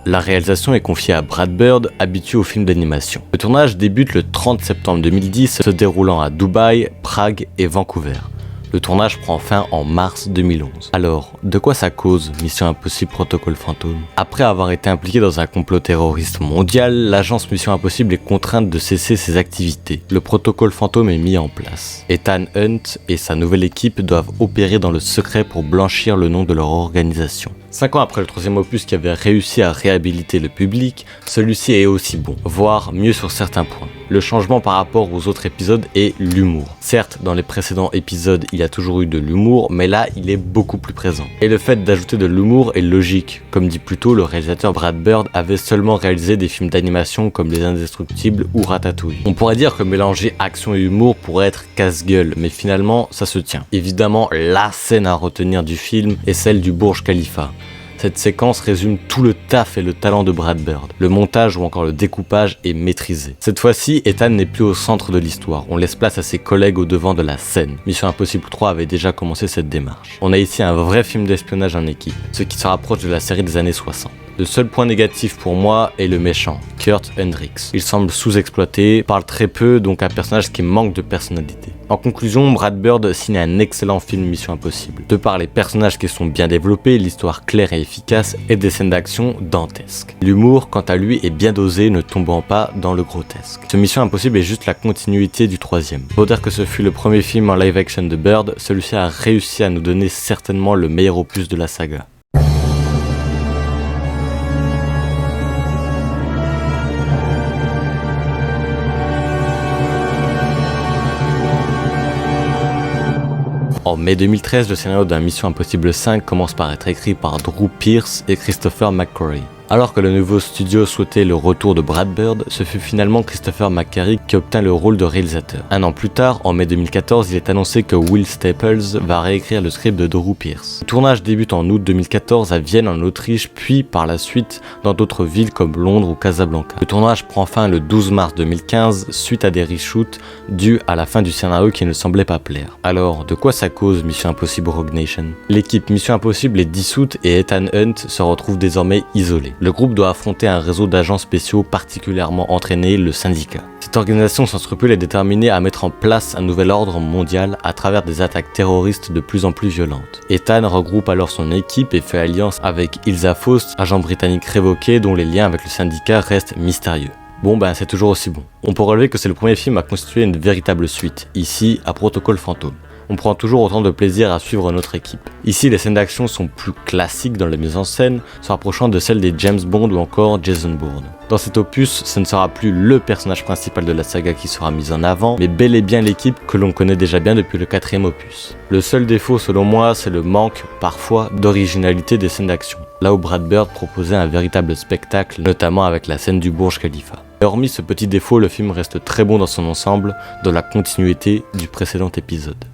La réalisation est confiée à Brad Bird, habitué aux films d'animation. Le tournage débute le 30 septembre 2010, se déroulant à Dubaï, Prague et Vancouver. Le tournage prend fin en mars 2011. Alors, de quoi ça cause Mission Impossible Protocole Fantôme? Après avoir été impliqué dans un complot terroriste mondial, l'agence Mission Impossible est contrainte de cesser ses activités. Le protocole Fantôme est mis en place. Ethan Hunt et sa nouvelle équipe doivent opérer dans le secret pour blanchir le nom de leur organisation. 5 ans après le troisième opus qui avait réussi à réhabiliter le public, celui-ci est aussi bon, voire mieux sur certains points. Le changement par rapport aux autres épisodes est l'humour. Certes, dans les précédents épisodes, il y a toujours eu de l'humour, mais là, il est beaucoup plus présent. Et le fait d'ajouter de l'humour est logique. Comme dit plus tôt, le réalisateur Brad Bird avait seulement réalisé des films d'animation comme Les Indestructibles ou Ratatouille. On pourrait dire que mélanger action et humour pourrait être casse-gueule, mais finalement, ça se tient. Évidemment, la scène à retenir du film est celle du Burj Khalifa. Cette séquence résume tout le taf et le talent de Brad Bird. Le montage ou encore le découpage est maîtrisé. Cette fois-ci, Ethan n'est plus au centre de l'histoire. On laisse place à ses collègues au devant de la scène. Mission Impossible 3 avait déjà commencé cette démarche. On a ici un vrai film d'espionnage en équipe, ce qui se rapproche de la série des années 60. Le seul point négatif pour moi est le méchant, Kurt Hendricks. Il semble sous-exploité, parle très peu, donc un personnage qui manque de personnalité. En conclusion, Brad Bird signe un excellent film Mission Impossible. De par les personnages qui sont bien développés, l'histoire claire et efficace et des scènes d'action dantesques. L'humour, quant à lui, est bien dosé, ne tombant pas dans le grotesque. Ce Mission Impossible est juste la continuité du troisième. Faut dire que ce fut le premier film en live action de Bird, celui-ci a réussi à nous donner certainement le meilleur opus de la saga. En mai 2013, le scénario d'un Mission Impossible 5 commence par être écrit par Drew Pearce et Christopher McQuarrie. Alors que le nouveau studio souhaitait le retour de Brad Bird, ce fut finalement Christopher McQuarrie qui obtint le rôle de réalisateur. Un an plus tard, en mai 2014, il est annoncé que Will Staples va réécrire le script de Drew Pearce. Le tournage débute en août 2014 à Vienne en Autriche, puis par la suite dans d'autres villes comme Londres ou Casablanca. Le tournage prend fin le 12 mars 2015 suite à des reshoots dus à la fin du scénario qui ne semblait pas plaire. Alors, de quoi ça cause Mission Impossible Rogue Nation? L'équipe Mission Impossible est dissoute et Ethan Hunt se retrouve désormais isolé. Le groupe doit affronter un réseau d'agents spéciaux particulièrement entraînés, le syndicat. Cette organisation sans scrupule est déterminée à mettre en place un nouvel ordre mondial à travers des attaques terroristes de plus en plus violentes. Ethan regroupe alors son équipe et fait alliance avec Ilsa Faust, agent britannique révoqué dont les liens avec le syndicat restent mystérieux. Bon c'est toujours aussi bon. On peut relever que c'est le premier film à constituer une véritable suite, ici à Protocole Fantôme. On prend toujours autant de plaisir à suivre notre équipe. Ici, les scènes d'action sont plus classiques dans la mise en scène, se rapprochant de celles des James Bond ou encore Jason Bourne. Dans cet opus, ce ne sera plus le personnage principal de la saga qui sera mis en avant, mais bel et bien l'équipe que l'on connaît déjà bien depuis le quatrième opus. Le seul défaut selon moi, c'est le manque, parfois, d'originalité des scènes d'action. Là où Brad Bird proposait un véritable spectacle, notamment avec la scène du Burj Khalifa. Et hormis ce petit défaut, le film reste très bon dans son ensemble, dans la continuité du précédent épisode.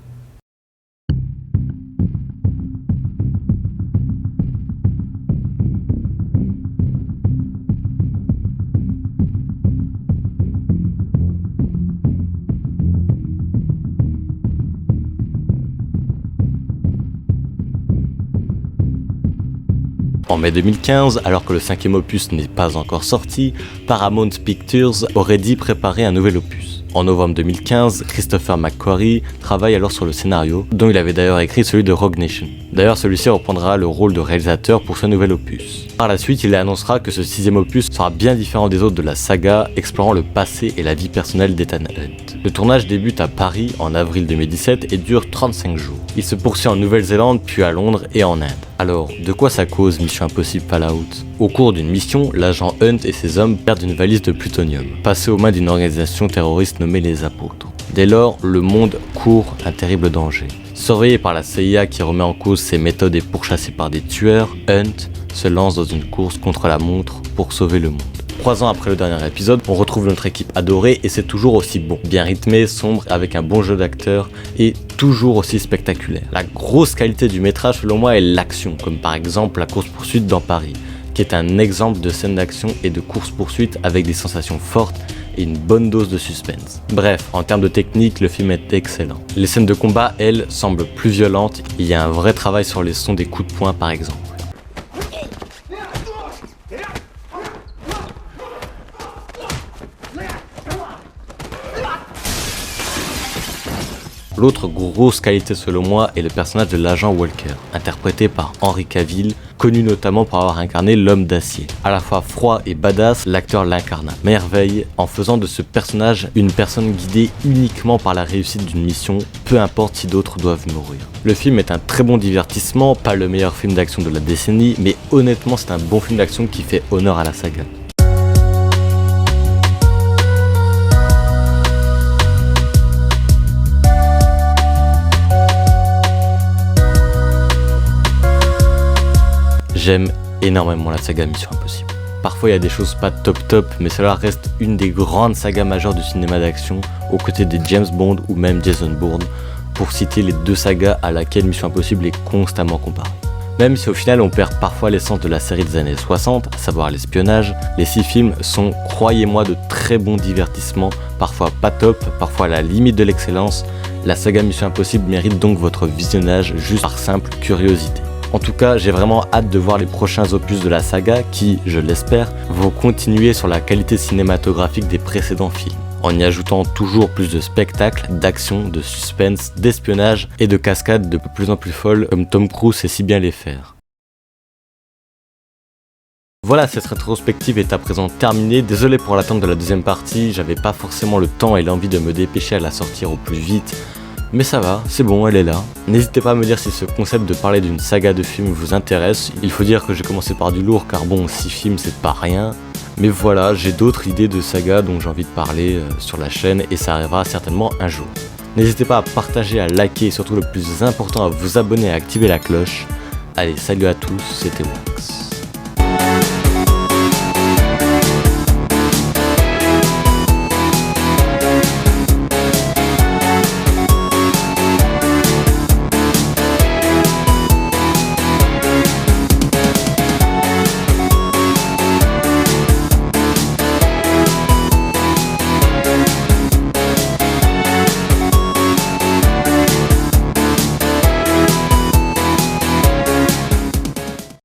En mai 2015, alors que le cinquième opus n'est pas encore sorti, Paramount Pictures aurait dit préparer un nouvel opus. En novembre 2015, Christopher McQuarrie travaille alors sur le scénario, dont il avait d'ailleurs écrit celui de Rogue Nation. D'ailleurs, celui-ci reprendra le rôle de réalisateur pour ce nouvel opus. Par la suite, il annoncera que ce sixième opus sera bien différent des autres de la saga, explorant le passé et la vie personnelle d'Ethan Hunt. Le tournage débute à Paris en avril 2017 et dure 35 jours. Il se poursuit en Nouvelle-Zélande, puis à Londres et en Inde. Alors, de quoi ça cause Mission Impossible Fallout? Au cours d'une mission, l'agent Hunt et ses hommes perdent une valise de plutonium, passée aux mains d'une organisation terroriste nommée les Apôtres. Dès lors, le monde court un terrible danger. Surveillé par la CIA qui remet en cause ses méthodes et pourchassé par des tueurs, Hunt se lance dans une course contre la montre pour sauver le monde. 3 ans après le dernier épisode, on retrouve notre équipe adorée et c'est toujours aussi bon. Bien rythmé, sombre, avec un bon jeu d'acteurs et toujours aussi spectaculaire. La grosse qualité du métrage selon moi est l'action, comme par exemple la course-poursuite dans Paris, qui est un exemple de scène d'action et de course-poursuite avec des sensations fortes et une bonne dose de suspense. Bref, en termes de technique, le film est excellent. Les scènes de combat, elles, semblent plus violentes, il y a un vrai travail sur les sons des coups de poing par exemple. L'autre grosse qualité selon moi est le personnage de l'agent Walker, interprété par Henry Cavill, connu notamment pour avoir incarné l'homme d'acier. À la fois froid et badass, l'acteur l'incarne à merveille en faisant de ce personnage une personne guidée uniquement par la réussite d'une mission, peu importe si d'autres doivent mourir. Le film est un très bon divertissement, pas le meilleur film d'action de la décennie, mais honnêtement c'est un bon film d'action qui fait honneur à la saga. J'aime énormément la saga Mission Impossible. Parfois il y a des choses pas top, mais cela reste une des grandes sagas majeures du cinéma d'action, aux côtés des James Bond ou même Jason Bourne, pour citer les deux sagas à laquelle Mission Impossible est constamment comparée. Même si au final on perd parfois l'essence de la série des années 60, à savoir l'espionnage, les 6 films sont, croyez-moi, de très bons divertissements, parfois pas top, parfois à la limite de l'excellence. La saga Mission Impossible mérite donc votre visionnage juste par simple curiosité. En tout cas, j'ai vraiment hâte de voir les prochains opus de la saga qui, je l'espère, vont continuer sur la qualité cinématographique des précédents films, en y ajoutant toujours plus de spectacles, d'action, de suspense, d'espionnage et de cascades de plus en plus folles comme Tom Cruise sait si bien les faire. Voilà, cette rétrospective est à présent terminée. Désolé pour l'attente de la deuxième partie, j'avais pas forcément le temps et l'envie de me dépêcher à la sortir au plus vite. Mais ça va, c'est bon, elle est là. N'hésitez pas à me dire si ce concept de parler d'une saga de films vous intéresse. Il faut dire que j'ai commencé par du lourd car bon, 6 films c'est pas rien. Mais voilà, j'ai d'autres idées de sagas dont j'ai envie de parler sur la chaîne et ça arrivera certainement un jour. N'hésitez pas à partager, à liker et surtout le plus important à vous abonner et à activer la cloche. Allez, salut à tous, c'était Wax.